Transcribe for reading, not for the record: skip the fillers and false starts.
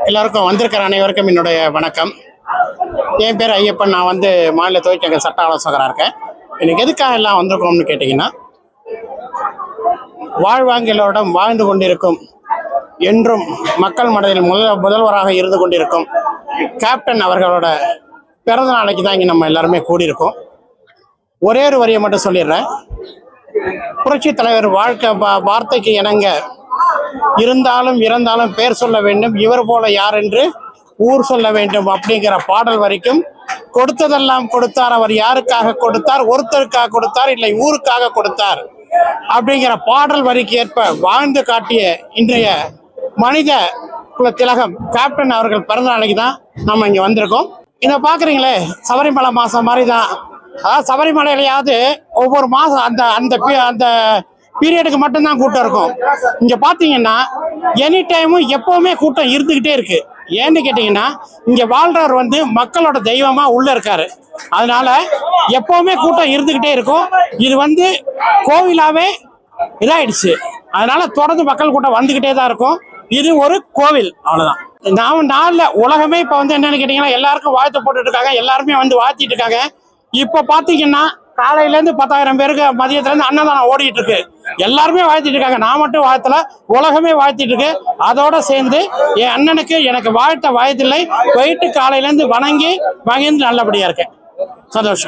எல்லாருக்கும் வந்திருக்கிற அனைவருக்கும் என்னுடைய வணக்கம். என் பேர் ஐயப்பன். நான் மாநில தொழிற்சங்க சட்ட ஆலோசகராக இருக்கேன். இன்னைக்கு எதுக்காக எல்லாம் வந்திருக்கோம்னு கேட்டிங்கன்னா, வாழ்வாங்கிலோடம் வாழ்ந்து கொண்டிருக்கும், என்றும் மக்கள் மனதில் முதல்வராக இருந்து கொண்டிருக்கும் கேப்டன் அவர்களோட பிறந்த நாளைக்கு தான் இங்கே நம்ம எல்லாருமே கூடியிருக்கோம். ஒரே ஒரு வரியை மட்டும் சொல்லிடுறேன். புரட்சி தலைவர் வார்த்தைக்கு இணங்க, இருந்தாலும் இறந்தாலும் பேர் சொல்ல வேண்டும், இவர் போல யார் என்று ஊர் சொல்ல வேண்டும் அப்படிங்கிற பாடல் வரைக்கும் கொடுத்ததெல்லாம் கொடுத்தார். அவர் யாருக்காக கொடுத்தார்? ஒருத்தருக்காக கொடுத்தார், இல்லை ஊருக்காக கொடுத்தார் அப்படிங்கிற பாடல் வரிக்கு ஏற்ப வாழ்ந்து காட்டிய இன்றைய மனித குல திலகம் கேப்டன் அவர்கள் பிறந்த நாளைக்கு தான் நம்ம இங்கே வந்திருக்கோம். இதை பார்க்குறீங்களே, சபரிமலை மாதம் மாதிரி தான். அதாவது சபரிமலையிலையாவது ஒவ்வொரு மாதம் அந்த அந்த அந்த பீரியடுக்கு மட்டும்தான் கூட்டம் இருக்கும். இங்கே பார்த்தீங்கன்னா எனி டைமும் எப்போவுமே கூட்டம் இருந்துக்கிட்டே இருக்கு. ஏன்னு கேட்டிங்கன்னா, இங்கே வாழ்றவர் மக்களோட தெய்வமாக உள்ளே இருக்காரு. அதனால எப்போவுமே கூட்டம் இருந்துக்கிட்டே இருக்கும். இது கோவிலாகவே இதாயிடுச்சு. அதனால தொடர்ந்து மக்கள் கூட்டம் வந்துக்கிட்டே தான் இருக்கும். இது ஒரு கோவில், அவ்வளோதான். நாளில் உலகமே இப்போ என்னன்னு கேட்டிங்கன்னா, எல்லாருக்கும் வாழ்த்து போட்டுட்டு இருக்காங்க, எல்லாருமே வாழ்த்திட்டு இருக்காங்க. இப்போ பார்த்தீங்கன்னா காலையிலேருந்து 10,000 பேருக்கு மதியத்துலேருந்து அன்னதானம் ஓடிட்டு இருக்கு. எல்லாருமே வாழ்த்திட்டு இருக்காங்க. நான் மட்டும் வாழ்த்தல, உலகமே வாழ்த்திட்டு இருக்கு. அதோட சேர்ந்து என் அண்ணனுக்கு எனக்கு வாழ்த்த வயதில்லை, போயிட்டு காலையிலேருந்து வணங்கி மகிழ்ந்து நல்லபடியா இருக்கேன். சந்தோஷம்.